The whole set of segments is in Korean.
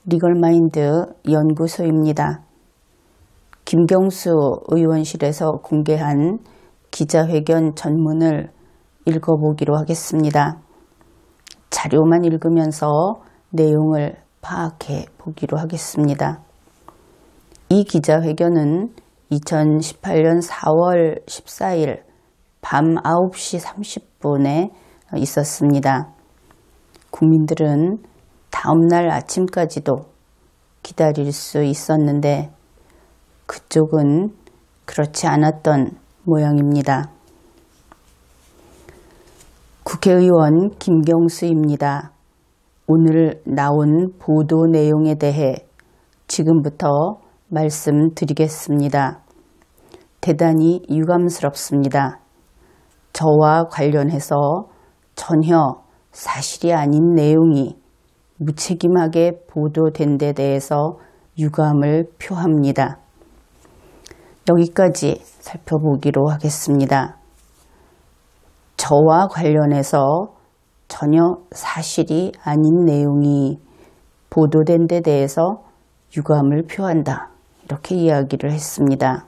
리걸마인드 연구소입니다. 김경수 의원실에서 공개한 기자회견 전문을 읽어보기로 하겠습니다. 자료만 읽으면서 내용을 파악해 보기로 하겠습니다. 이 기자회견은 2018년 4월 14일 밤 9시 30분에 있었습니다. 국민들은 다음날 아침까지도 기다릴 수 있었는데 그쪽은 그렇지 않았던 모양입니다. 국회의원 김경수입니다. 오늘 나온 보도 내용에 대해 지금부터 말씀드리겠습니다. 대단히 유감스럽습니다. 저와 관련해서 전혀 사실이 아닌 내용이 무책임하게 보도된 데 대해서 유감을 표합니다. 여기까지 살펴보기로 하겠습니다. 저와 관련해서 전혀 사실이 아닌 내용이 보도된 데 대해서 유감을 표한다. 이렇게 이야기를 했습니다.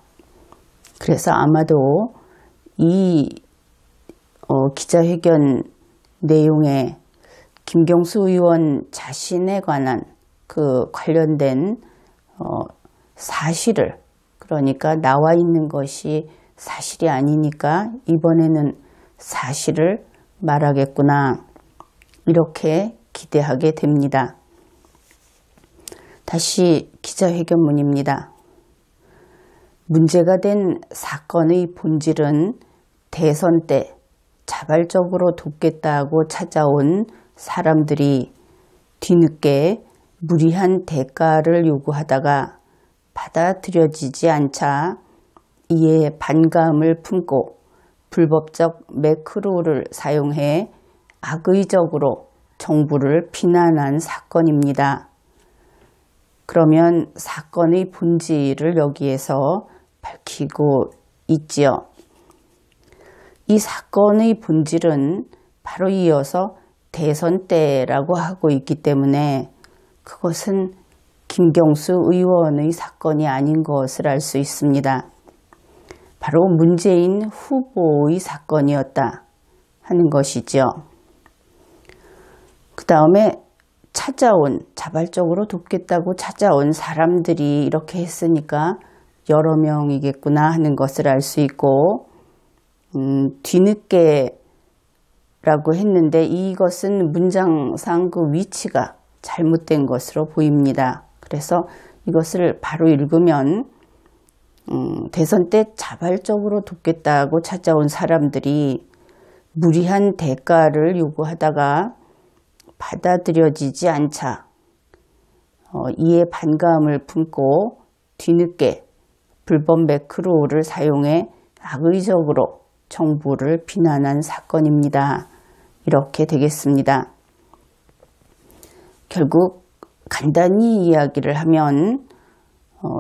그래서 아마도 이 기자회견 내용에 김경수 의원 자신에 관한 그 관련된 사실을, 그러니까 나와 있는 것이 사실이 아니니까 이번에는 사실을 말하겠구나, 이렇게 기대하게 됩니다. 다시 기자회견문입니다. 문제가 된 사건의 본질은 대선 때 자발적으로 돕겠다고 찾아온 사람들이 뒤늦게 무리한 대가를 요구하다가 받아들여지지 않자 이에 반감을 품고 불법적 매크로를 사용해 악의적으로 정부를 비난한 사건입니다. 그러면 사건의 본질을 여기에서 밝히고 있지요. 이 사건의 본질은 바로 이어서 대선 때라고 하고 있기 때문에 그것은 김경수 의원의 사건이 아닌 것을 알 수 있습니다. 바로 문재인 후보의 사건이었다 하는 것이죠. 그 다음에 자발적으로 돕겠다고 찾아온 사람들이 이렇게 했으니까 여러 명이겠구나 하는 것을 알 수 있고, 뒤늦게 라고 했는데 이것은 문장상 그 위치가 잘못된 것으로 보입니다. 그래서 이것을 바로 읽으면 대선 때 자발적으로 돕겠다고 찾아온 사람들이 무리한 대가를 요구하다가 받아들여지지 않자 이에 반감을 품고 뒤늦게 불법 매크로를 사용해 악의적으로 정부를 비난한 사건입니다. 이렇게 되겠습니다. 결국 간단히 이야기를 하면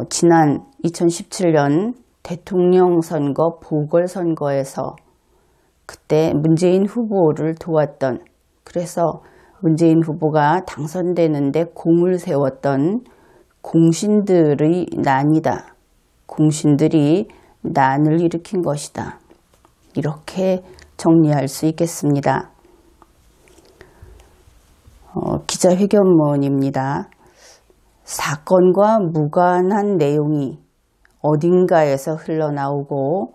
지난 2017년 대통령 선거 보궐선거에서 그때 문재인 후보를 도왔던, 그래서 문재인 후보가 당선되는데 공을 세웠던 공신들의 난이다. 공신들이 난을 일으킨 것이다. 이렇게 정리할 수 있겠습니다. 기자회견문입니다. 사건과 무관한 내용이 어딘가에서 흘러나오고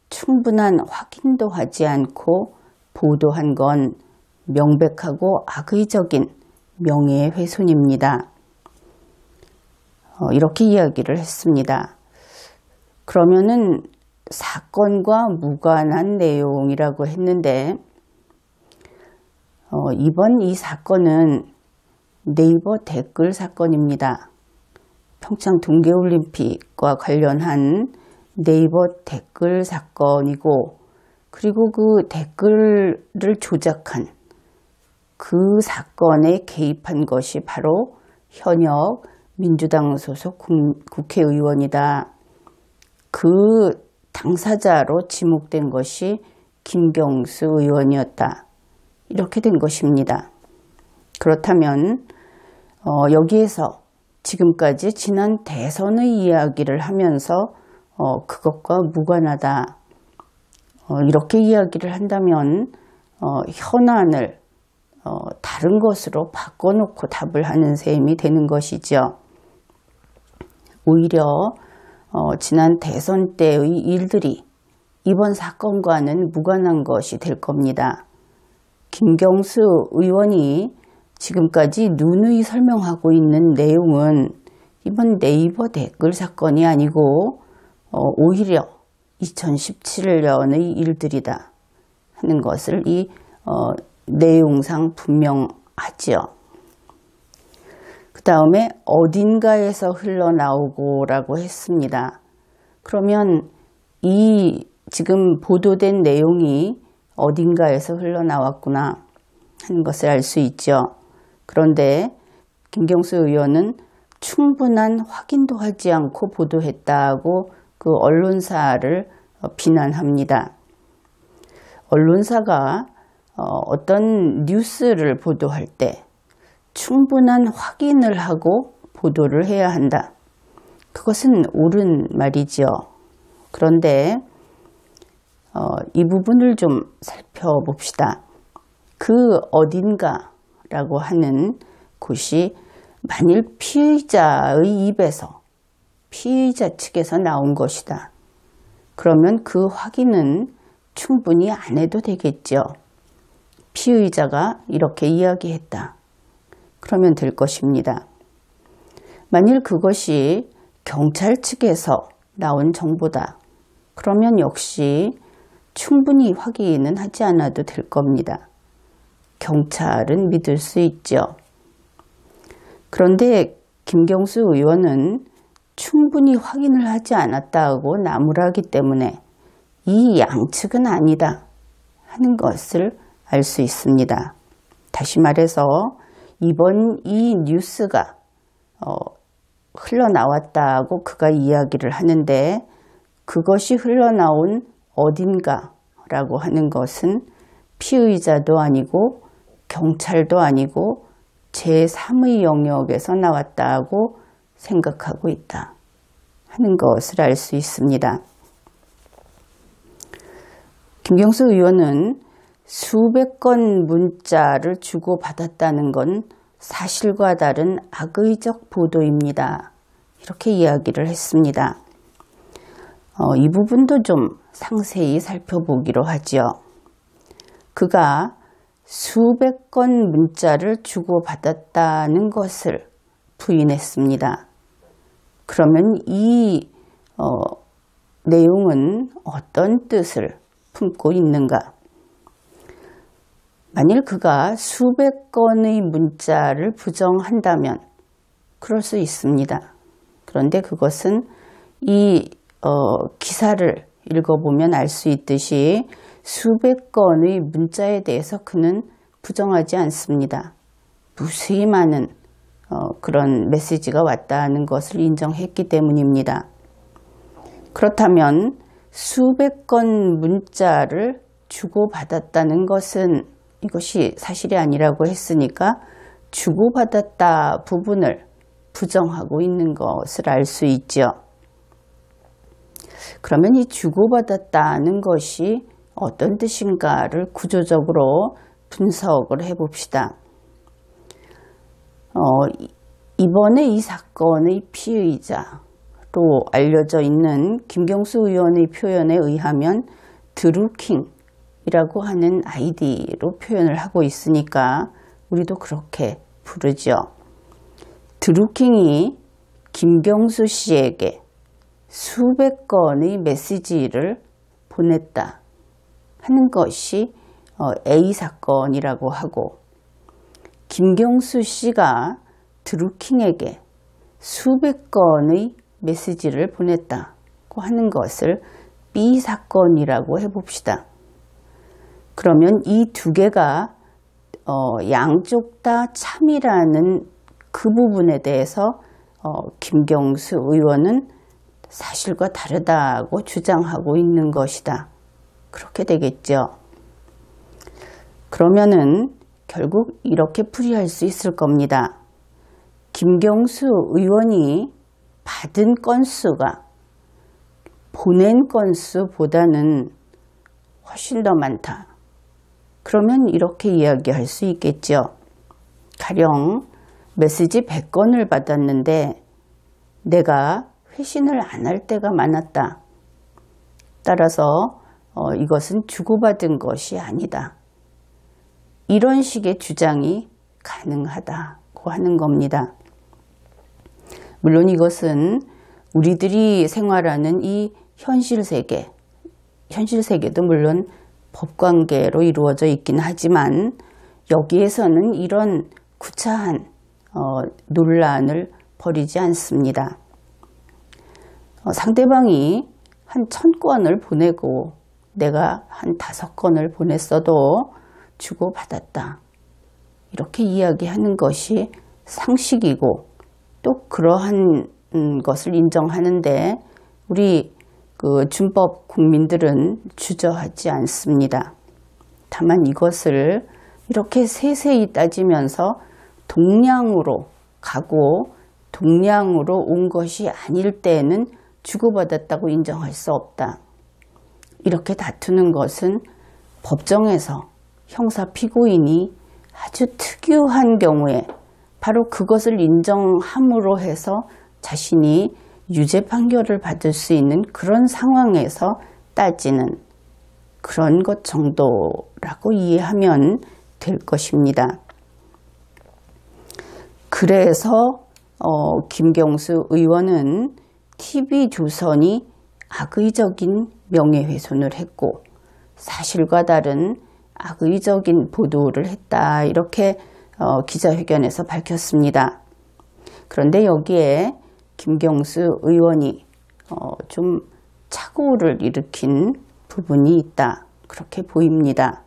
충분한 확인도 하지 않고 보도한 건 명백하고 악의적인 명예훼손입니다. 이렇게 이야기를 했습니다. 그러면은 사건과 무관한 내용이라고 했는데 이번 이 사건은 네이버 댓글 사건입니다. 평창 동계올림픽과 관련한 네이버 댓글 사건이고, 그리고 그 댓글을 조작한 그 사건에 개입한 것이 바로 현역 민주당 소속 국회의원이다. 그 당사자로 지목된 것이 김경수 의원이었다. 이렇게 된 것입니다. 그렇다면 여기에서 지금까지 지난 대선의 이야기를 하면서 그것과 무관하다. 이렇게 이야기를 한다면 현안을 다른 것으로 바꿔놓고 답을 하는 셈이 되는 것이죠. 오히려 지난 대선 때의 일들이 이번 사건과는 무관한 것이 될 겁니다. 김경수 의원이 지금까지 누누이 설명하고 있는 내용은 이번 네이버 댓글 사건이 아니고 오히려 2017년의 일들이다 하는 것을 이 내용상 분명하지요. 그 다음에 어딘가에서 흘러나오고라고 했습니다. 그러면 이 지금 보도된 내용이 어딘가에서 흘러나왔구나 하는 것을 알 수 있죠. 그런데 김경수 의원은 충분한 확인도 하지 않고 보도했다고 그 언론사를 비난합니다. 언론사가 어떤 뉴스를 보도할 때 충분한 확인을 하고 보도를 해야 한다. 그것은 옳은 말이지요. 그런데 이 부분을 좀 살펴봅시다. 그 어딘가라고 하는 곳이 만일 피의자의 입에서 피의자 측에서 나온 것이다. 그러면 그 확인은 충분히 안 해도 되겠죠. 피의자가 이렇게 이야기했다. 그러면 될 것입니다. 만일 그것이 경찰 측에서 나온 정보다. 그러면 역시 충분히 확인은 하지 않아도 될 겁니다. 경찰은 믿을 수 있죠. 그런데 김경수 의원은 충분히 확인을 하지 않았다고 나무라기 때문에 이 양측은 아니다 하는 것을 알 수 있습니다. 다시 말해서 이번 이 뉴스가 흘러나왔다고 그가 이야기를 하는데 그것이 흘러나온 어딘가라고 하는 것은 피의자도 아니고 경찰도 아니고 제3의 영역에서 나왔다고 생각하고 있다 하는 것을 알 수 있습니다. 김경수 의원은 수백 건 문자를 주고받았다는 건 사실과 다른 악의적 보도입니다. 이렇게 이야기를 했습니다. 이 부분도 좀 상세히 살펴보기로 하죠. 그가 수백 건 문자를 주고받았다는 것을 부인했습니다. 그러면 이 내용은 어떤 뜻을 품고 있는가? 만일 그가 수백 건의 문자를 부정한다면 그럴 수 있습니다. 그런데 그것은 이 기사를 읽어보면 알 수 있듯이 수백 건의 문자에 대해서 그는 부정하지 않습니다. 무수히 많은 그런 메시지가 왔다는 것을 인정했기 때문입니다. 그렇다면 수백 건 문자를 주고받았다는 것은 이것이 사실이 아니라고 했으니까 주고받았다 부분을 부정하고 있는 것을 알 수 있죠. 그러면 이 주고받았다는 것이 어떤 뜻인가를 구조적으로 분석을 해봅시다. 이번에 이 사건의 피의자로 알려져 있는 김경수 의원의 표현에 의하면 드루킹이라고 하는 아이디로 표현을 하고 있으니까 우리도 그렇게 부르죠. 드루킹이 김경수 씨에게 수백 건의 메시지를 보냈다 하는 것이 A 사건이라고 하고, 김경수 씨가 드루킹에게 수백 건의 메시지를 보냈다고 하는 것을 B 사건이라고 해봅시다. 그러면 이 두 개가 양쪽 다 참이라는 그 부분에 대해서 김경수 의원은 사실과 다르다고 주장하고 있는 것이다. 그렇게 되겠죠. 그러면은 결국 이렇게 풀이할 수 있을 겁니다. 김경수 의원이 받은 건수가 보낸 건수보다는 훨씬 더 많다. 그러면 이렇게 이야기할 수 있겠죠. 가령 메시지 100건을 받았는데 내가 회신을 안 할 때가 많았다. 따라서 이것은 주고받은 것이 아니다. 이런 식의 주장이 가능하다고 하는 겁니다. 물론 이것은 우리들이 생활하는 이 현실 세계도 물론 법관계로 이루어져 있긴 하지만 여기에서는 이런 구차한 논란을 벌이지 않습니다. 상대방이 한 1000건을 보내고 내가 한 5건을 보냈어도 주고받았다. 이렇게 이야기하는 것이 상식이고 또 그러한 것을 인정하는데 우리 준법 국민들은 주저하지 않습니다. 다만 이것을 이렇게 세세히 따지면서 동량으로 가고 동량으로 온 것이 아닐 때에는 주고받았다고 인정할 수 없다. 이렇게 다투는 것은 법정에서 형사 피고인이 아주 특유한 경우에 바로 그것을 인정함으로 해서 자신이 유죄 판결을 받을 수 있는 그런 상황에서 따지는 그런 것 정도라고 이해하면 될 것입니다. 그래서 김경수 의원은 TV조선이 악의적인 명예훼손을 했고 사실과 다른 악의적인 보도를 했다. 이렇게 기자회견에서 밝혔습니다. 그런데 여기에 김경수 의원이 좀 착오를 일으킨 부분이 있다. 그렇게 보입니다.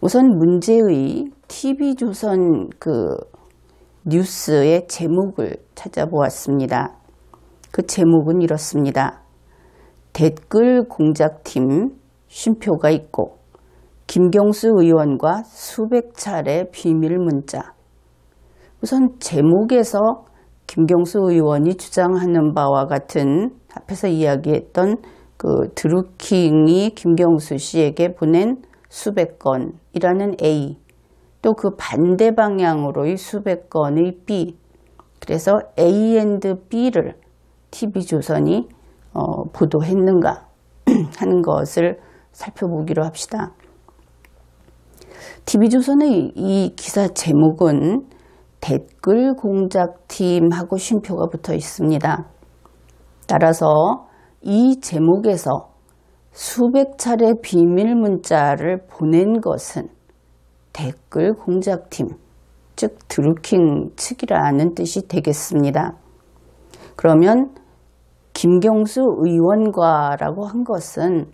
우선 문제의 TV조선 뉴스의 제목을 찾아보았습니다. 그 제목은 이렇습니다. 댓글 공작팀 쉼표가 있고 김경수 의원과 수백 차례 비밀 문자. 우선 제목에서 김경수 의원이 주장하는 바와 같은 앞에서 이야기했던 드루킹이 김경수 씨에게 보낸 수백 건이라는 A, 또 그 반대 방향으로의 수백 건의 B, 그래서 A&B를 TV조선이 보도했는가 하는 것을 살펴보기로 합시다. TV조선의 이 기사 제목은 댓글 공작팀하고 쉼표가 붙어 있습니다. 따라서 이 제목에서 수백 차례 비밀 문자를 보낸 것은 댓글 공작팀, 즉 드루킹 측이라는 뜻이 되겠습니다. 그러면 김경수 의원과라고 한 것은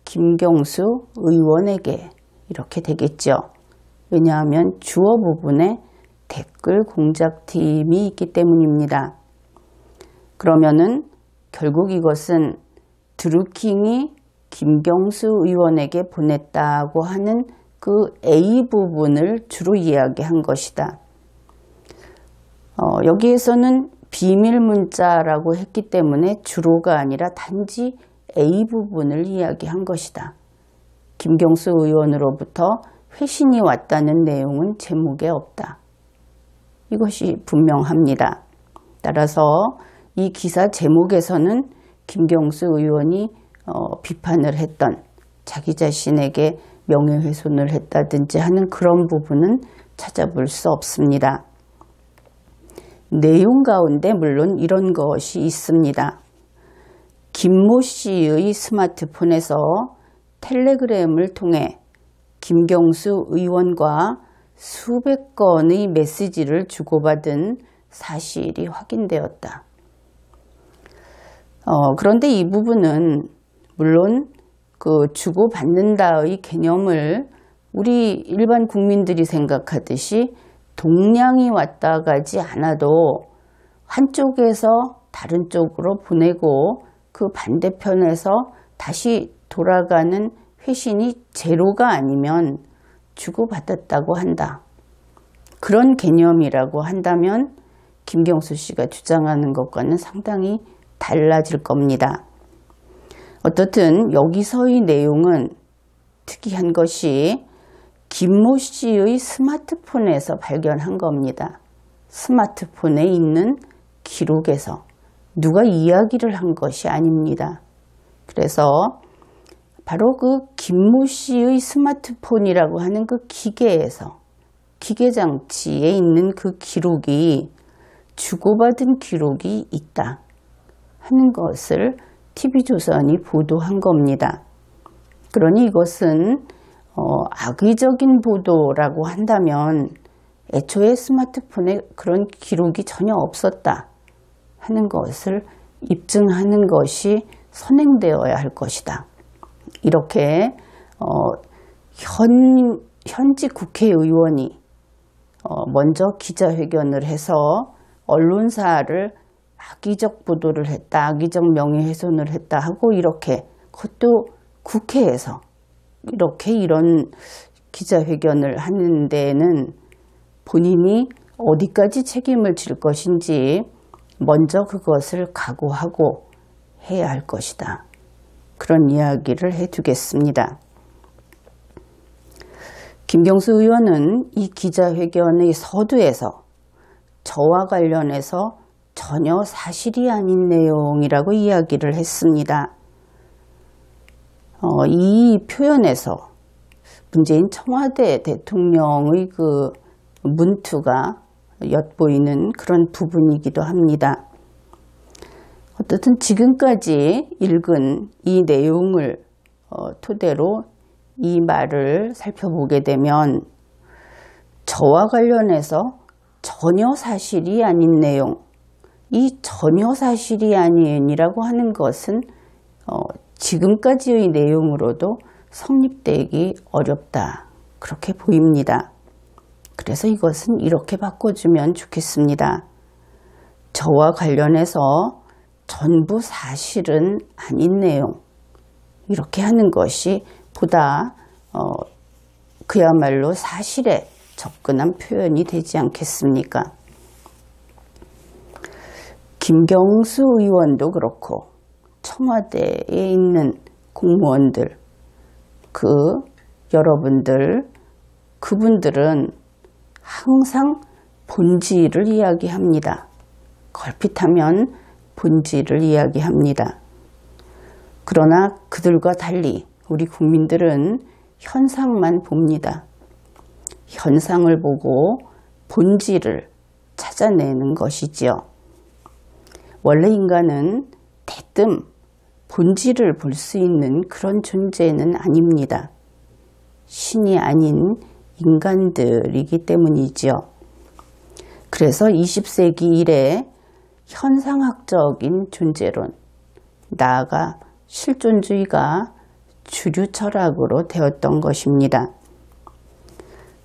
김경수 의원에게 이렇게 되겠죠. 왜냐하면 주어 부분에 댓글 공작팀이 있기 때문입니다. 그러면은 결국 이것은 드루킹이 김경수 의원에게 보냈다고 하는 그 A 부분을 주로 이야기한 것이다. 여기에서는 비밀 문자라고 했기 때문에 주로가 아니라 단지 A 부분을 이야기한 것이다. 김경수 의원으로부터 회신이 왔다는 내용은 제목에 없다. 이것이 분명합니다. 따라서 이 기사 제목에서는 김경수 의원이 비판을 했던 자기 자신에게 명예훼손을 했다든지 하는 그런 부분은 찾아볼 수 없습니다. 내용 가운데 물론 이런 것이 있습니다. 김모 씨의 스마트폰에서 텔레그램을 통해 김경수 의원과 수백 건의 메시지를 주고받은 사실이 확인되었다. 그런데 이 부분은 물론 주고받는다의 개념을 우리 일반 국민들이 생각하듯이 동량이 왔다 가지 않아도 한쪽에서 다른 쪽으로 보내고 그 반대편에서 다시 돌아가는 회신이 제로가 아니면 주고받았다고 한다. 그런 개념이라고 한다면 김경수 씨가 주장하는 것과는 상당히 달라질 겁니다. 어떻든 여기서의 내용은 특이한 것이 김모 씨의 스마트폰에서 발견한 겁니다. 스마트폰에 있는 기록에서 누가 이야기를 한 것이 아닙니다. 그래서 바로 그 김모 씨의 스마트폰이라고 하는 그 기계에서, 기계장치에 있는 그 기록이 주고받은 기록이 있다 하는 것을 TV조선이 보도한 겁니다. 그러니 이것은 악의적인 보도라고 한다면 애초에 스마트폰에 그런 기록이 전혀 없었다 하는 것을 입증하는 것이 선행되어야 할 것이다. 이렇게 현지 국회의원이 먼저 기자회견을 해서 언론사를 악의적 보도를 했다, 악의적 명예훼손을 했다 하고 이렇게, 그것도 국회에서 이렇게 이런 기자회견을 하는 데에는 본인이 어디까지 책임을 질 것인지 먼저 그것을 각오하고 해야 할 것이다. 그런 이야기를 해두겠습니다. 김경수 의원은 이 기자회견의 서두에서 저와 관련해서 전혀 사실이 아닌 내용이라고 이야기를 했습니다. 이 표현에서 문재인 청와대 대통령의 그 문투가 엿보이는 그런 부분이기도 합니다. 어떻든 지금까지 읽은 이 내용을 토대로 이 말을 살펴보게 되면 저와 관련해서 전혀 사실이 아닌 내용, 이 전혀 사실이 아닌이라고 하는 것은 지금까지의 내용으로도 성립되기 어렵다, 그렇게 보입니다. 그래서 이것은 이렇게 바꿔주면 좋겠습니다. 저와 관련해서 전부 사실은 아닌 내용, 이렇게 하는 것이 보다 그야말로 사실에 접근한 표현이 되지 않겠습니까? 김경수 의원도 그렇고 청와대에 있는 공무원들, 여러분들, 그분들은 항상 본질을 이야기합니다. 걸핏하면 본질을 이야기합니다. 그러나 그들과 달리 우리 국민들은 현상만 봅니다. 현상을 보고 본질을 찾아내는 것이지요. 원래 인간은 대뜸 본질을 볼 수 있는 그런 존재는 아닙니다. 신이 아닌 인간들이기 때문이지요. 그래서 20세기 이래 현상학적인 존재론, 나아가 실존주의가 주류 철학으로 되었던 것입니다.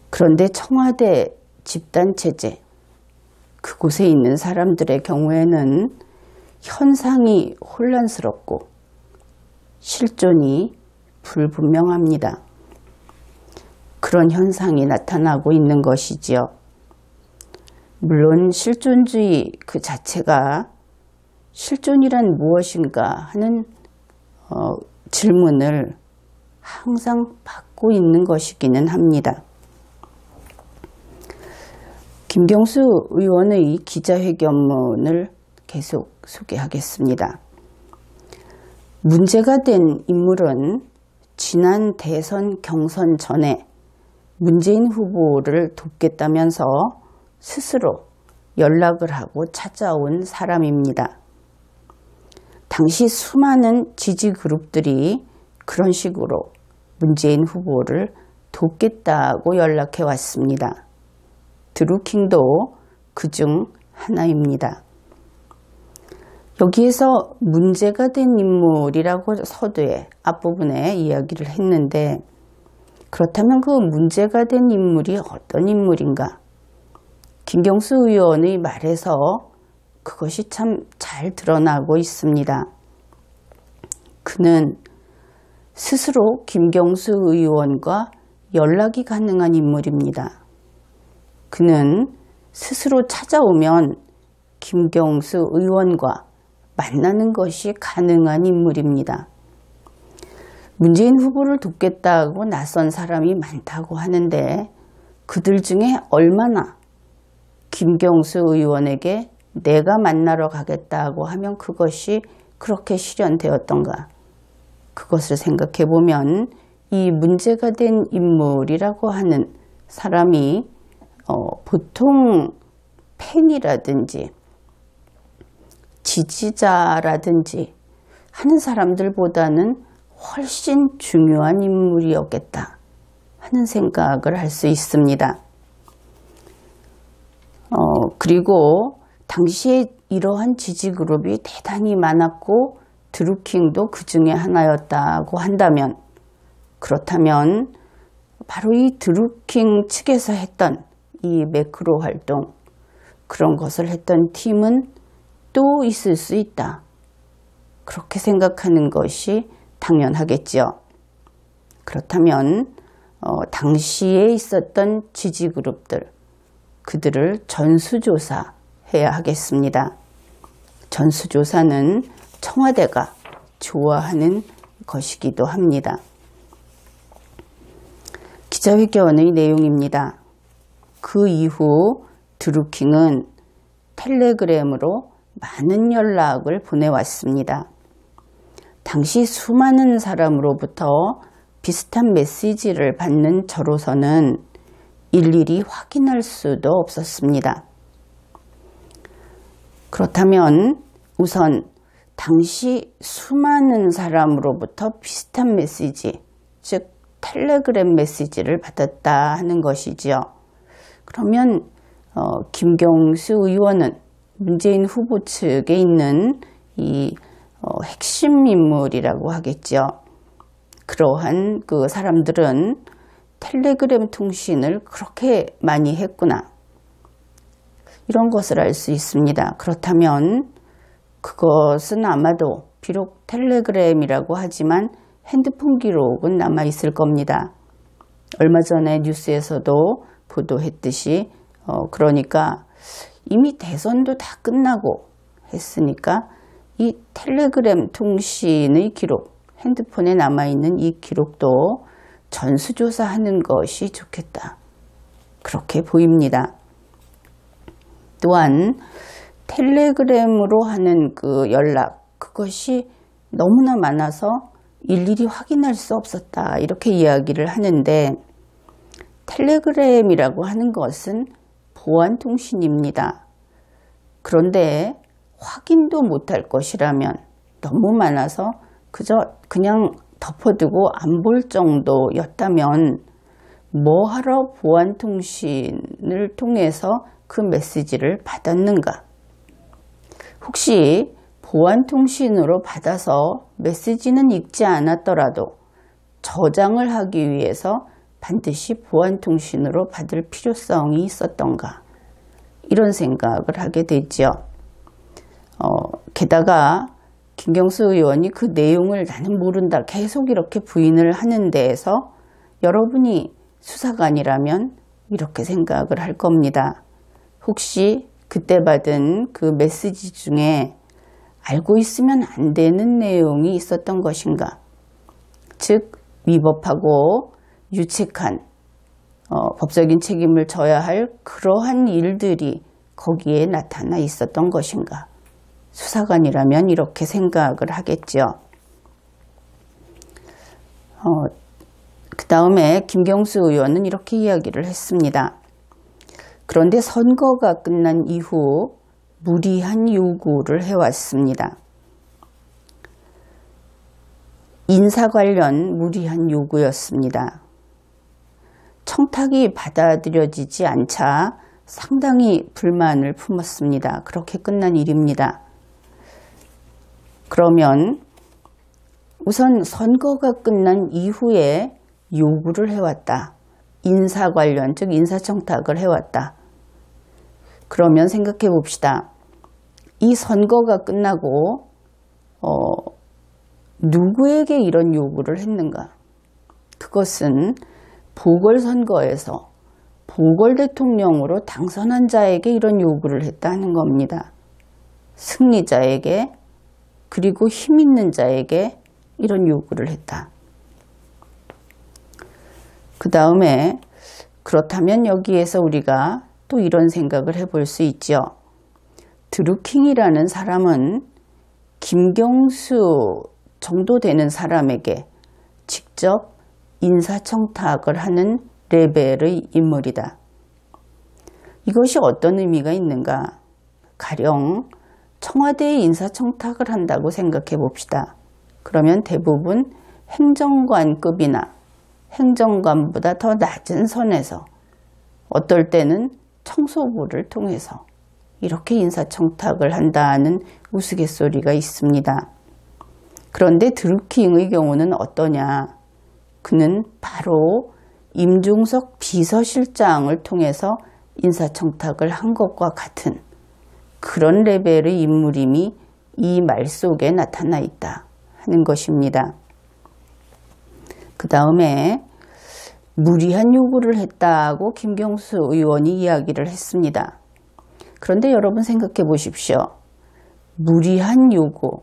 그런데 청와대 집단체제, 그곳에 있는 사람들의 경우에는 현상이 혼란스럽고 실존이 불분명합니다. 그런 현상이 나타나고 있는 것이지요. 물론 실존주의 그 자체가 실존이란 무엇인가 하는 질문을 항상 받고 있는 것이기는 합니다. 김경수 의원의 기자회견문을 계속 소개하겠습니다. 문제가 된 인물은 지난 대선 경선 전에 문재인 후보를 돕겠다면서 스스로 연락을 하고 찾아온 사람입니다. 당시 수많은 지지 그룹들이 그런 식으로 문재인 후보를 돕겠다고 연락해 왔습니다. 드루킹도 그중 하나입니다. 여기에서 문제가 된 인물이라고 서두에 앞부분에 이야기를 했는데, 그렇다면 그 문제가 된 인물이 어떤 인물인가? 김경수 의원의 말에서 그것이 참 잘 드러나고 있습니다. 그는 스스로 김경수 의원과 연락이 가능한 인물입니다. 그는 스스로 찾아오면 김경수 의원과 만나는 것이 가능한 인물입니다. 문재인 후보를 돕겠다고 나선 사람이 많다고 하는데 그들 중에 얼마나 김경수 의원에게 내가 만나러 가겠다고 하면 그것이 그렇게 실현되었던가. 그것을 생각해 보면 이 문제가 된 인물이라고 하는 사람이 보통 팬이라든지 지지자라든지 하는 사람들보다는 훨씬 중요한 인물이었겠다 하는 생각을 할 수 있습니다. 그리고 당시에 이러한 지지그룹이 대단히 많았고 드루킹도 그 중에 하나였다고 한다면, 그렇다면 바로 이 드루킹 측에서 했던 이 매크로 활동, 그런 것을 했던 팀은 또 있을 수 있다. 그렇게 생각하는 것이 당연하겠죠. 그렇다면 당시에 있었던 지지그룹들, 그들을 전수조사해야 하겠습니다. 전수조사는 청와대가 좋아하는 것이기도 합니다. 기자회견의 내용입니다. 그 이후 드루킹은 텔레그램으로 많은 연락을 보내왔습니다. 당시 수많은 사람으로부터 비슷한 메시지를 받는 저로서는 일일이 확인할 수도 없었습니다. 그렇다면 우선 당시 수많은 사람으로부터 비슷한 메시지, 즉 텔레그램 메시지를 받았다 하는 것이지요. 그러면 김경수 의원은 문재인 후보 측에 있는 이 핵심 인물이라고 하겠죠. 그러한 그 사람들은 텔레그램 통신을 그렇게 많이 했구나, 이런 것을 알 수 있습니다. 그렇다면 그것은 아마도 비록 텔레그램이라고 하지만 핸드폰 기록은 남아 있을 겁니다. 얼마 전에 뉴스에서도 보도했듯이 그러니까 이미 대선도 다 끝나고 했으니까 이 텔레그램 통신의 기록, 핸드폰에 남아있는 이 기록도 전수조사하는 것이 좋겠다, 그렇게 보입니다. 또한 텔레그램으로 하는 그 연락, 그것이 너무나 많아서 일일이 확인할 수 없었다, 이렇게 이야기를 하는데, 텔레그램이라고 하는 것은 보안통신입니다. 그런데 확인도 못할 것이라면, 너무 많아서 그냥 덮어두고 안 볼 정도였다면 뭐하러 보안통신을 통해서 그 메시지를 받았는가? 혹시 보안통신으로 받아서 메시지는 읽지 않았더라도 저장을 하기 위해서 반드시 보안통신으로 받을 필요성이 있었던가? 이런 생각을 하게 되죠. 게다가 김경수 의원이 그 내용을 나는 모른다 계속 이렇게 부인을 하는 데에서 여러분이 수사관이라면 이렇게 생각을 할 겁니다. 혹시 그때 받은 그 메시지 중에 알고 있으면 안 되는 내용이 있었던 것인가? 즉 위법하고 유책한 법적인 책임을 져야 할 그러한 일들이 거기에 나타나 있었던 것인가? 수사관이라면 이렇게 생각을 하겠죠. 그 다음에 김경수 의원은 이렇게 이야기를 했습니다. 그런데 선거가 끝난 이후 무리한 요구를 해왔습니다. 인사 관련 무리한 요구였습니다. 청탁이 받아들여지지 않자 상당히 불만을 품었습니다. 그렇게 끝난 일입니다. 그러면 우선 선거가 끝난 이후에 요구를 해왔다. 인사 관련, 즉 인사청탁을 해왔다. 그러면 생각해 봅시다. 이 선거가 끝나고 누구에게 이런 요구를 했는가? 그것은 보궐선거에서 보궐대통령으로 당선한 자에게 이런 요구를 했다는 겁니다. 승리자에게, 그리고 힘 있는 자에게 이런 요구를 했다. 그 다음에 그렇다면 여기에서 우리가 또 이런 생각을 해볼 수 있죠. 드루킹이라는 사람은 김경수 정도 되는 사람에게 직접 인사청탁을 하는 레벨의 인물이다. 이것이 어떤 의미가 있는가? 가령 청와대에 인사청탁을 한다고 생각해 봅시다. 그러면 대부분 행정관급이나 행정관보다 더 낮은 선에서, 어떨 때는 청소부를 통해서 이렇게 인사청탁을 한다는 우스갯소리가 있습니다. 그런데 드루킹의 경우는 어떠냐? 그는 바로 임종석 비서실장을 통해서 인사청탁을 한 것과 같은 그런 레벨의 인물임이 이 말 속에 나타나 있다 하는 것입니다. 그 다음에 무리한 요구를 했다고 김경수 의원이 이야기를 했습니다. 그런데 여러분 생각해 보십시오. 무리한 요구,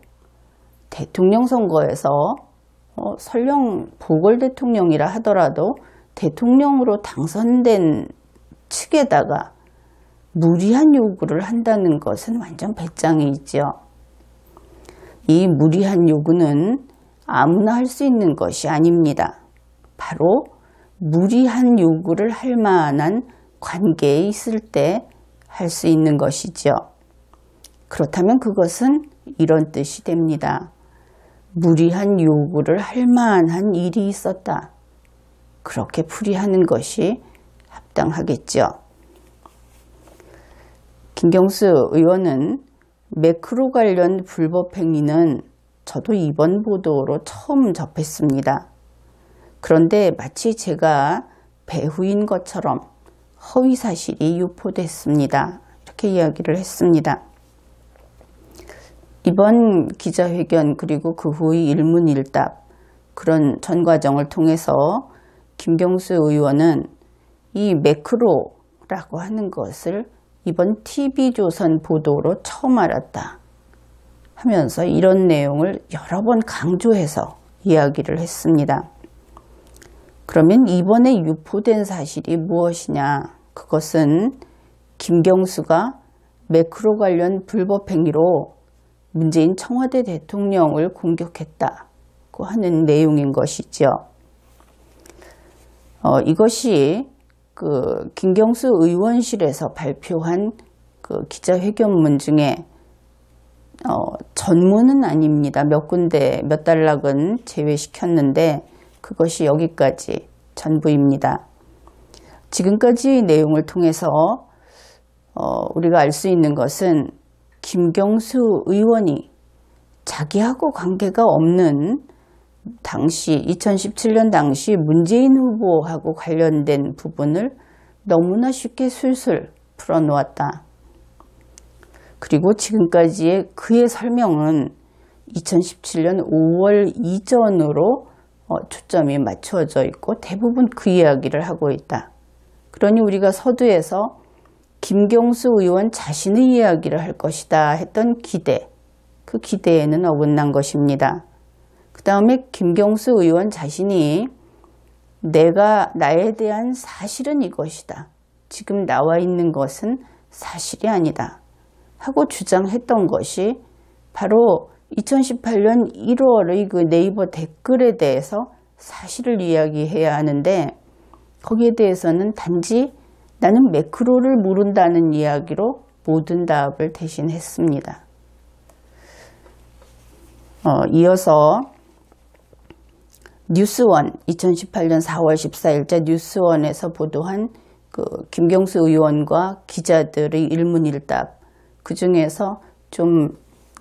대통령 선거에서 설령 보궐대통령이라 하더라도 대통령으로 당선된 측에다가 무리한 요구를 한다는 것은 완전 배짱이죠. 이 무리한 요구는 아무나 할 수 있는 것이 아닙니다. 바로 무리한 요구를 할 만한 관계에 있을 때 할 수 있는 것이죠. 그렇다면 그것은 이런 뜻이 됩니다. 무리한 요구를 할 만한 일이 있었다. 그렇게 풀이하는 것이 합당하겠죠. 김경수 의원은 매크로 관련 불법 행위는 저도 이번 보도로 처음 접했습니다. 그런데 마치 제가 배후인 것처럼 허위 사실이 유포됐습니다. 이렇게 이야기를 했습니다. 이번 기자회견 그리고 그 후의 일문일답, 그런 전 과정을 통해서 김경수 의원은 이 매크로라고 하는 것을 이번 TV조선 보도로 처음 알았다 하면서 이런 내용을 여러 번 강조해서 이야기를 했습니다. 그러면 이번에 유포된 사실이 무엇이냐? 그것은 김경수가 매크로 관련 불법 행위로 문재인 청와대 대통령을 공격했다고 하는 내용인 것이죠. 이것이 그 김경수 의원실에서 발표한 그 기자회견문 중에 전문은 아닙니다. 몇 군데 몇 단락은 제외시켰는데 그것이 여기까지 전부입니다. 지금까지 내용을 통해서 우리가 알 수 있는 것은 김경수 의원이 자기하고 관계가 없는 당시 2017년 당시 문재인 후보하고 관련된 부분을 너무나 쉽게 술술 풀어놓았다. 그리고 지금까지의 그의 설명은 2017년 5월 이전으로 초점이 맞추어져 있고 대부분 그 이야기를 하고 있다. 그러니 우리가 서두에서 김경수 의원 자신의 이야기를 할 것이다 했던 기대, 그 기대에는 어긋난 것입니다. 그 다음에 김경수 의원 자신이 나에 대한 사실은 이것이다. 지금 나와 있는 것은 사실이 아니다. 하고 주장했던 것이 바로 2018년 1월의 그 네이버 댓글에 대해서 사실을 이야기해야 하는데 거기에 대해서는 단지 나는 매크로를 모른다는 이야기로 모든 답을 대신했습니다. 이어서 뉴스원 2018년 4월 14일자 뉴스원에서 보도한 그 김경수 의원과 기자들의 일문일답, 그 중에서 좀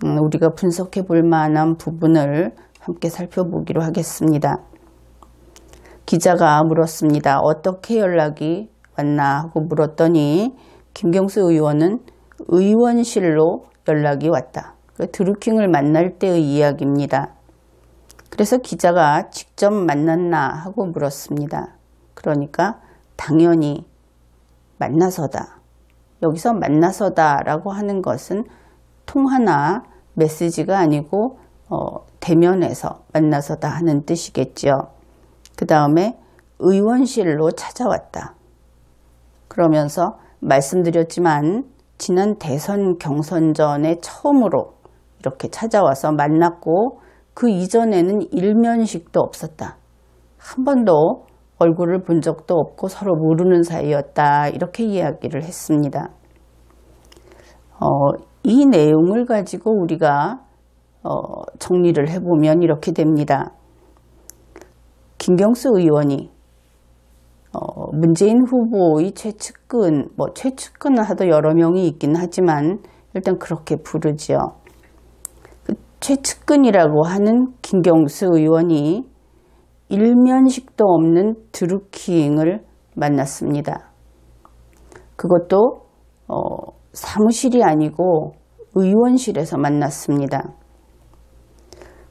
우리가 분석해 볼 만한 부분을 함께 살펴보기로 하겠습니다. 기자가 물었습니다. 어떻게 연락이 왔나 하고 물었더니 김경수 의원은 의원실로 연락이 왔다. 드루킹을 만날 때의 이야기입니다. 그래서 기자가 직접 만났나 하고 물었습니다. 그러니까 당연히 만나서다. 여기서 만나서다라고 하는 것은 통화나 메시지가 아니고 대면에서 만나서다 하는 뜻이겠죠. 그 다음에 의원실로 찾아왔다. 그러면서 말씀드렸지만 지난 대선 경선전에 처음으로 이렇게 찾아와서 만났고 그 이전에는 일면식도 없었다. 한 번도 얼굴을 본 적도 없고 서로 모르는 사이였다. 이렇게 이야기를 했습니다. 이 내용을 가지고 우리가 정리를 해보면 이렇게 됩니다. 김경수 의원이 문재인 후보의 최측근, 최측근을 하도 여러 명이 있긴 하지만 일단 그렇게 부르죠. 그 최측근이라고 하는 김경수 의원이 일면식도 없는 드루킹을 만났습니다. 그것도 사무실이 아니고 의원실에서 만났습니다.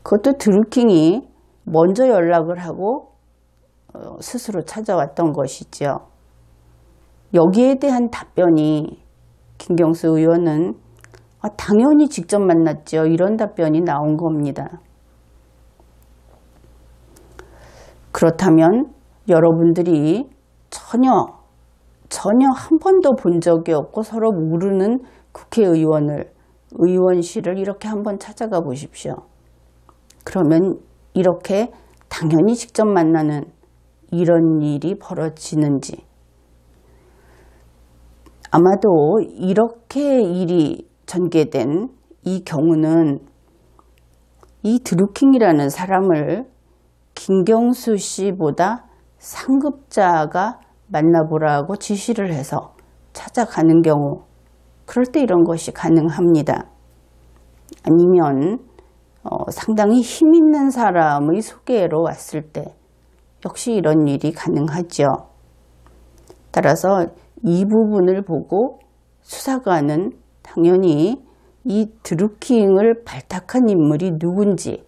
그것도 드루킹이 먼저 연락을 하고 스스로 찾아왔던 것이죠. 여기에 대한 답변이 김경수 의원은 당연히 직접 만났죠. 이런 답변이 나온 겁니다. 그렇다면 여러분들이 전혀 한 번도 본 적이 없고 서로 모르는 국회의원을 의원실을 이렇게 한번 찾아가 보십시오. 그러면 이렇게 당연히 직접 만나는 이런 일이 벌어지는지, 아마도 이렇게 일이 전개된 이 경우는 이 드루킹이라는 사람을 김경수 씨보다 상급자가 만나보라고 지시를 해서 찾아가는 경우, 그럴 때 이런 것이 가능합니다. 아니면 상당히 힘 있는 사람의 소개로 왔을 때 역시 이런 일이 가능하죠. 따라서 이 부분을 보고 수사관은 당연히 이 드루킹을 발탁한 인물이 누군지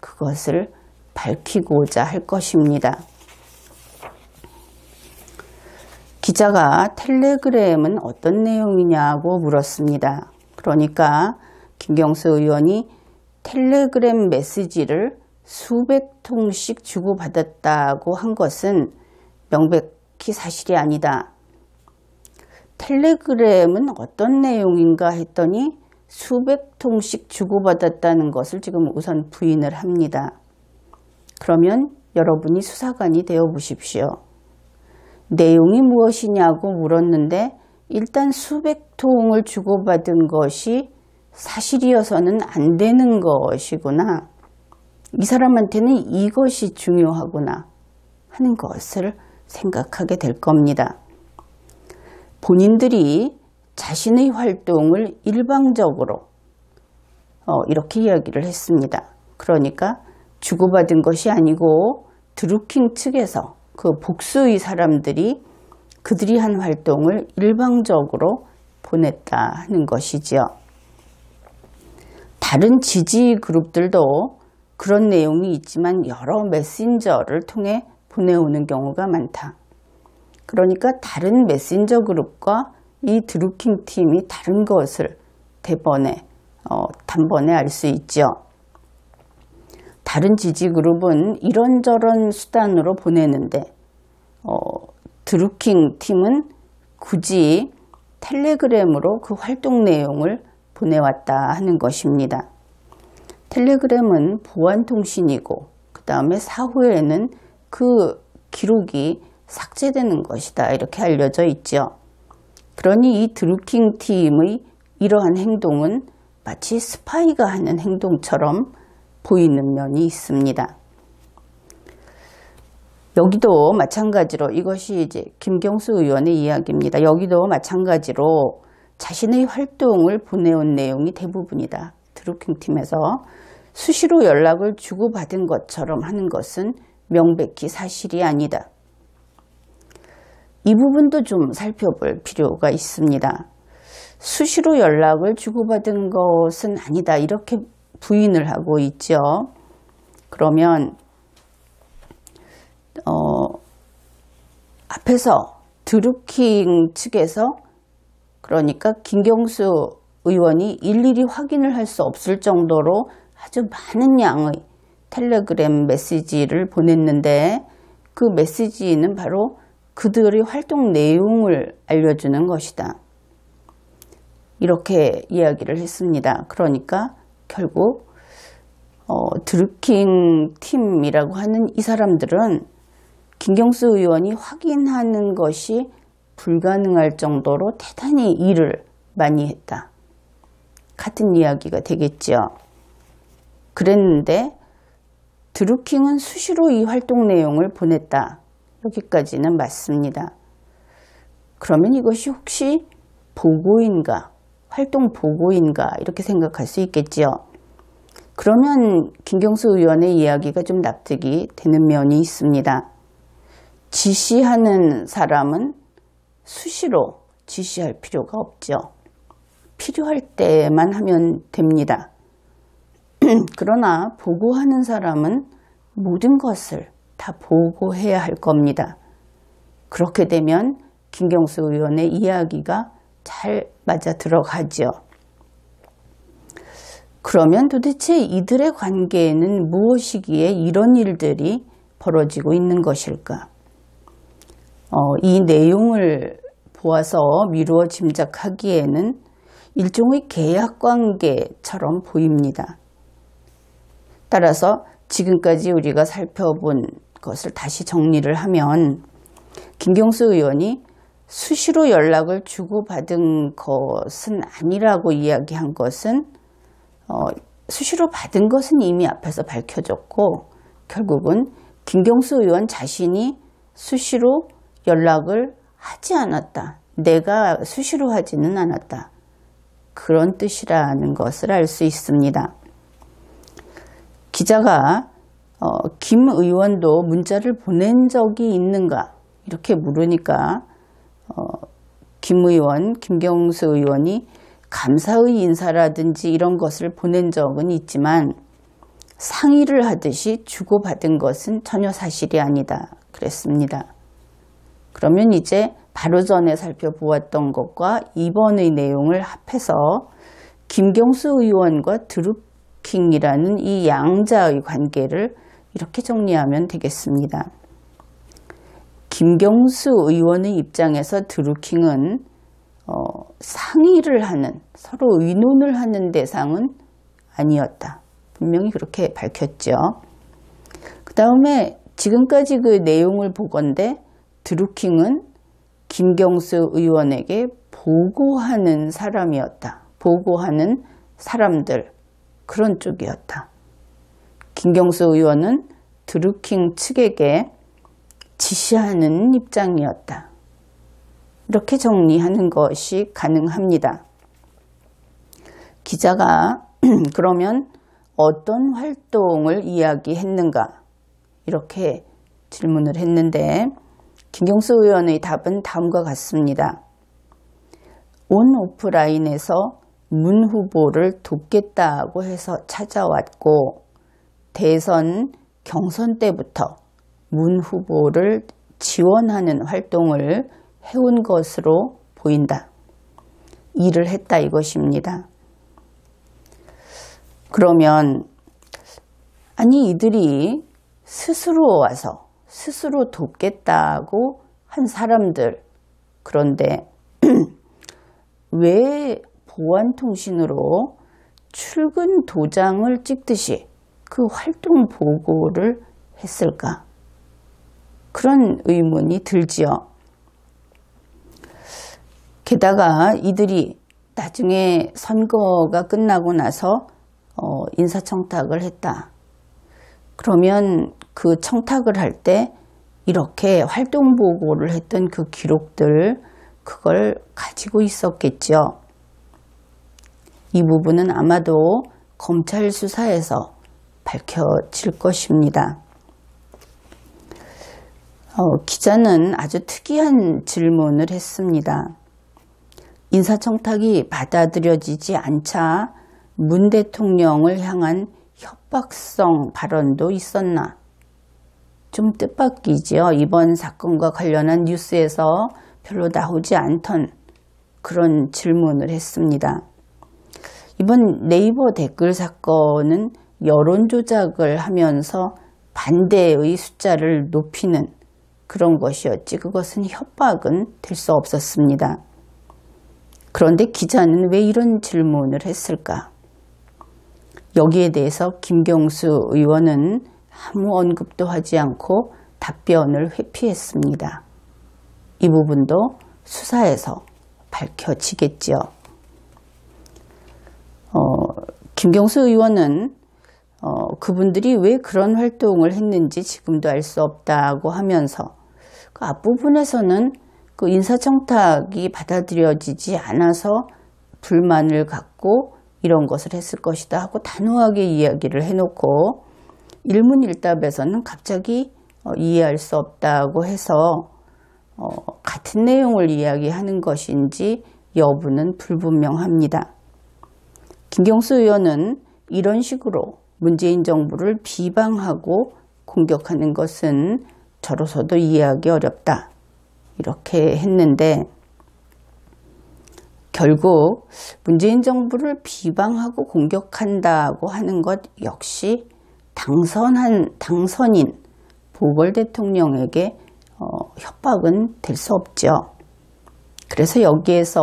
그것을 밝히고자 할 것입니다. 기자가 텔레그램은 어떤 내용이냐고 물었습니다. 그러니까 김경수 의원이 텔레그램 메시지를 수백 통씩 주고받았다고 한 것은 명백히 사실이 아니다. 텔레그램은 어떤 내용인가 했더니 수백 통씩 주고받았다는 것을 지금 우선 부인을 합니다. 그러면 여러분이 수사관이 되어 보십시오. 내용이 무엇이냐고 물었는데 일단 수백 통을 주고받은 것이 사실이어서는 안 되는 것이구나. 이 사람한테는 이것이 중요하구나 하는 것을 생각하게 될 겁니다. 본인들이 자신의 활동을 일방적으로 이렇게 이야기를 했습니다. 그러니까 주고받은 것이 아니고 드루킹 측에서 그 복수의 사람들이 그들이 한 활동을 일방적으로 보냈다 하는 것이지요. 다른 지지 그룹들도 그런 내용이 있지만 여러 메신저를 통해 보내오는 경우가 많다. 그러니까 다른 메신저 그룹과 이 드루킹 팀이 다른 것을 단번에 알 수 있죠. 다른 지지 그룹은 이런저런 수단으로 보내는데 드루킹 팀은 굳이 텔레그램으로 그 활동 내용을 보내왔다 하는 것입니다. 텔레그램은 보안통신이고 그 다음에 사후에는 그 기록이 삭제되는 것이다 이렇게 알려져 있죠. 그러니 이 드루킹 팀의 이러한 행동은 마치 스파이가 하는 행동처럼 보이는 면이 있습니다. 여기도 마찬가지로 이것이 이제 김경수 의원의 이야기입니다. 여기도 마찬가지로 자신의 활동을 보내온 내용이 대부분이다. 드루킹 팀에서 수시로 연락을 주고받은 것처럼 하는 것은 명백히 사실이 아니다. 이 부분도 좀 살펴볼 필요가 있습니다. 수시로 연락을 주고받은 것은 아니다. 이렇게 부인을 하고 있죠. 그러면 앞에서 드루킹 측에서, 그러니까 김경수 의원이 일일이 확인을 할 수 없을 정도로 아주 많은 양의 텔레그램 메시지를 보냈는데, 그 메시지는 바로 그들의 활동 내용을 알려주는 것이다. 이렇게 이야기를 했습니다. 그러니까 결국 드루킹 팀이라고 하는 이 사람들은 김경수 의원이 확인하는 것이 불가능할 정도로 대단히 일을 많이 했다. 같은 이야기가 되겠죠. 그랬는데 드루킹은 수시로 이 활동 내용을 보냈다. 여기까지는 맞습니다. 그러면 이것이 혹시 보고인가, 활동 보고인가 이렇게 생각할 수 있겠지요. 그러면 김경수 의원의 이야기가 좀 납득이 되는 면이 있습니다. 지시하는 사람은 수시로 지시할 필요가 없죠. 필요할 때만 하면 됩니다. 그러나 보고하는 사람은 모든 것을 다 보고해야 할 겁니다. 그렇게 되면 김경수 의원의 이야기가 잘 맞아 들어가죠. 그러면 도대체 이들의 관계에는 무엇이기에 이런 일들이 벌어지고 있는 것일까? 이 내용을 보아서 미루어 짐작하기에는 일종의 계약 관계처럼 보입니다. 따라서 지금까지 우리가 살펴본 것을 다시 정리를 하면 김경수 의원이 수시로 연락을 주고받은 것은 아니라고 이야기한 것은 수시로 받은 것은 이미 앞에서 밝혀졌고, 결국은 김경수 의원 자신이 수시로 연락을 하지 않았다. 내가 수시로 하지는 않았다. 그런 뜻이라는 것을 알 수 있습니다. 기자가 김 의원도 문자를 보낸 적이 있는가 이렇게 물으니까 김 의원, 김경수 의원이 감사의 인사라든지 이런 것을 보낸 적은 있지만 상의를 하듯이 주고받은 것은 전혀 사실이 아니다 그랬습니다. 그러면 이제 바로 전에 살펴보았던 것과 이번의 내용을 합해서 김경수 의원과 드루킹이라는 이 양자의 관계를 이렇게 정리하면 되겠습니다. 김경수 의원의 입장에서 드루킹은 상의를 하는, 서로 의논을 하는 대상은 아니었다. 분명히 그렇게 밝혔죠. 그 다음에 지금까지 그 내용을 보건대 드루킹은 김경수 의원에게 보고하는 사람이었다. 보고하는 사람들, 그런 쪽이었다. 김경수 의원은 드루킹 측에게 지시하는 입장이었다. 이렇게 정리하는 것이 가능합니다. 기자가 그러면 어떤 활동을 이야기했는가 이렇게 질문을 했는데 김경수 의원의 답은 다음과 같습니다. 온 오프라인에서 문 후보를 돕겠다고 해서 찾아왔고 대선 경선 때부터 문 후보를 지원하는 활동을 해온 것으로 보인다. 일을 했다 이것입니다. 그러면 아니 이들이 스스로 와서 스스로 돕겠다고 한 사람들, 그런데 왜 보안통신으로 출근 도장을 찍듯이 그 활동 보고를 했을까? 그런 의문이 들지요. 게다가 이들이 나중에 선거가 끝나고 나서 인사청탁을 했다. 그러면 그 청탁을 할 때 이렇게 활동 보고를 했던 그 기록들, 그걸 가지고 있었겠죠. 이 부분은 아마도 검찰 수사에서 밝혀질 것입니다. 기자는 아주 특이한 질문을 했습니다. 인사청탁이 받아들여지지 않자 문 대통령을 향한 협박성 발언도 있었나? 좀 뜻밖이지요. 이번 사건과 관련한 뉴스에서 별로 나오지 않던 그런 질문을 했습니다. 이번 네이버 댓글 사건은 여론 조작을 하면서 반대의 숫자를 높이는 그런 것이었지 그것은 협박은 될 수 없었습니다. 그런데 기자는 왜 이런 질문을 했을까? 여기에 대해서 김경수 의원은 아무 언급도 하지 않고 답변을 회피했습니다. 이 부분도 수사에서 밝혀지겠죠. 김경수 의원은 그분들이 왜 그런 활동을 했는지 지금도 알 수 없다고 하면서 그 앞부분에서는 그 인사청탁이 받아들여지지 않아서 불만을 갖고 이런 것을 했을 것이다 하고 단호하게 이야기를 해놓고 일문일답에서는 갑자기 이해할 수 없다고 해서 같은 내용을 이야기하는 것인지 여부는 불분명합니다. 김경수 의원은 이런 식으로 문재인 정부를 비방하고 공격하는 것은 저로서도 이해하기 어렵다. 이렇게 했는데 결국 문재인 정부를 비방하고 공격한다고 하는 것 역시 당선인 보궐 대통령에게 협박은 될 수 없죠. 그래서 여기에서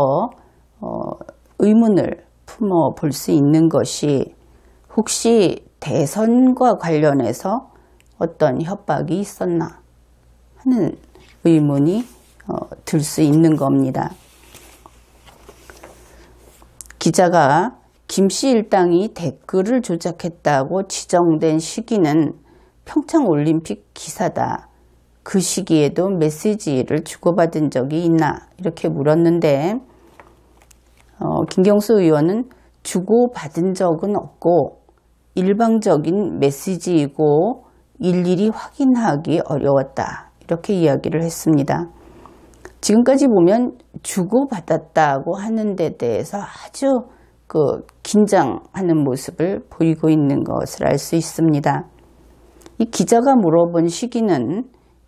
의문을 품어 볼 수 있는 것이 혹시 대선과 관련해서 어떤 협박이 있었나 하는 의문이 들 수 있는 겁니다. 기자가 김씨 일당이 댓글을 조작했다고 지정된 시기는 평창올림픽 기사다. 그 시기에도 메시지를 주고받은 적이 있나? 이렇게 물었는데 김경수 의원은 주고받은 적은 없고 일방적인 메시지이고 일일이 확인하기 어려웠다. 이렇게 이야기를 했습니다. 지금까지 보면 주고받았다고 하는 데 대해서 아주 긴장하는 모습을 보이고 있는 것을 알 수 있습니다. 이 기자가 물어본 시기는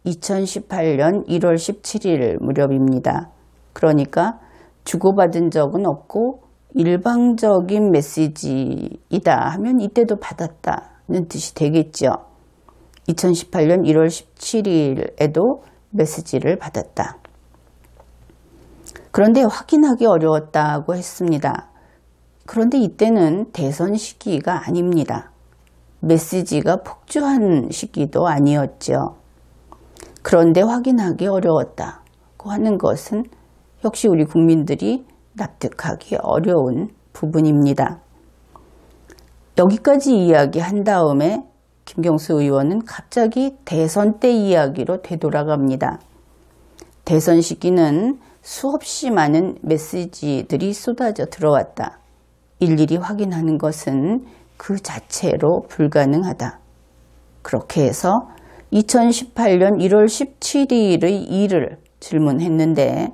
2018년 1월 17일 무렵입니다. 그러니까 주고받은 적은 없고 일방적인 메시지이다 하면 이때도 받았다는 뜻이 되겠죠. 2018년 1월 17일에도 메시지를 받았다. 그런데 확인하기 어려웠다고 했습니다. 그런데 이때는 대선 시기가 아닙니다. 메시지가 폭주한 시기도 아니었죠. 그런데 확인하기 어려웠다고 하는 것은 역시 우리 국민들이 납득하기 어려운 부분입니다. 여기까지 이야기한 다음에 김경수 의원은 갑자기 대선 때 이야기로 되돌아갑니다. 대선 시기는 수없이 많은 메시지들이 쏟아져 들어왔다. 일일이 확인하는 것은 그 자체로 불가능하다. 그렇게 해서 2018년 1월 17일의 일을 질문했는데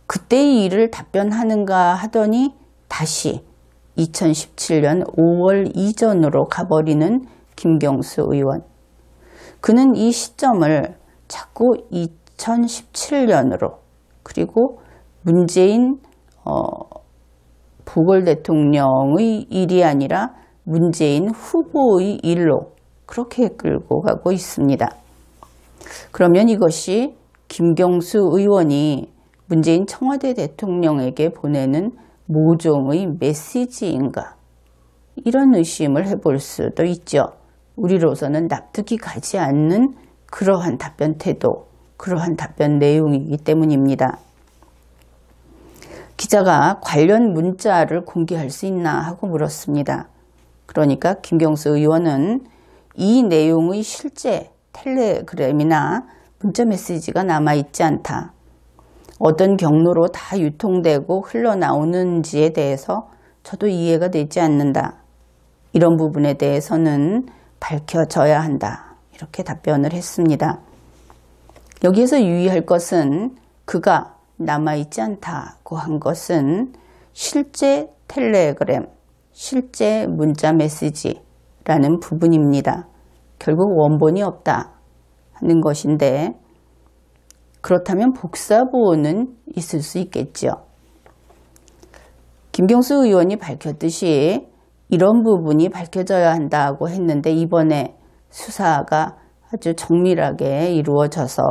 그때의 일을 답변하는가 하더니 다시 2017년 5월 이전으로 가버리는 김경수 의원. 그는 이 시점을 자꾸 2017년으로 그리고 문재인 보궐 대통령의 일이 아니라 문재인 후보의 일로 그렇게 끌고 가고 있습니다. 그러면 이것이 김경수 의원이 문재인 청와대 대통령에게 보내는 모종의 메시지인가? 이런 의심을 해볼 수도 있죠. 우리로서는 납득이 가지 않는 그러한 답변 태도, 그러한 답변 내용이기 때문입니다. 기자가 관련 문자를 공개할 수 있나 하고 물었습니다. 그러니까 김경수 의원은 이 내용의 실제 텔레그램이나 문자 메시지가 남아있지 않다. 어떤 경로로 다 유통되고 흘러나오는지에 대해서 저도 이해가 되지 않는다. 이런 부분에 대해서는 밝혀져야 한다. 이렇게 답변을 했습니다. 여기에서 유의할 것은 그가 남아있지 않다고 한 것은 실제 텔레그램, 실제 문자 메시지라는 부분입니다. 결국 원본이 없다 하는 것인데 그렇다면 복사본은 있을 수 있겠죠. 김경수 의원이 밝혔듯이 이런 부분이 밝혀져야 한다고 했는데 이번에 수사가 아주 정밀하게 이루어져서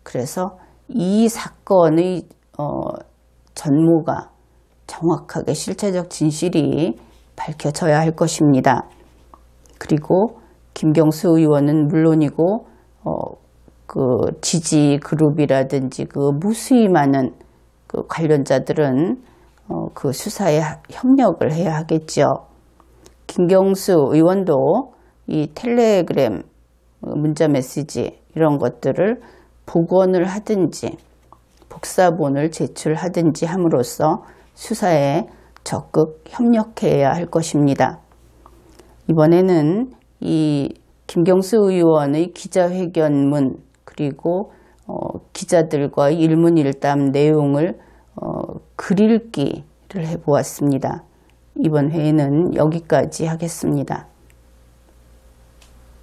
그래서 이 사건의 전모가 정확하게 실체적 진실이 밝혀져야 할 것입니다. 그리고 김경수 의원은 물론이고 그 지지 그룹이라든지 그 무수히 많은 그 관련자들은 그 수사에 협력을 해야 하겠죠. 김경수 의원도 이 텔레그램 문자 메시지 이런 것들을 복원을 하든지 복사본을 제출하든지 함으로써 수사에 적극 협력해야 할 것입니다. 이번에는 이 김경수 의원의 기자회견문 그리고 기자들과의 일문일답 내용을 글읽기를 해보았습니다. 이번 회에는 여기까지 하겠습니다.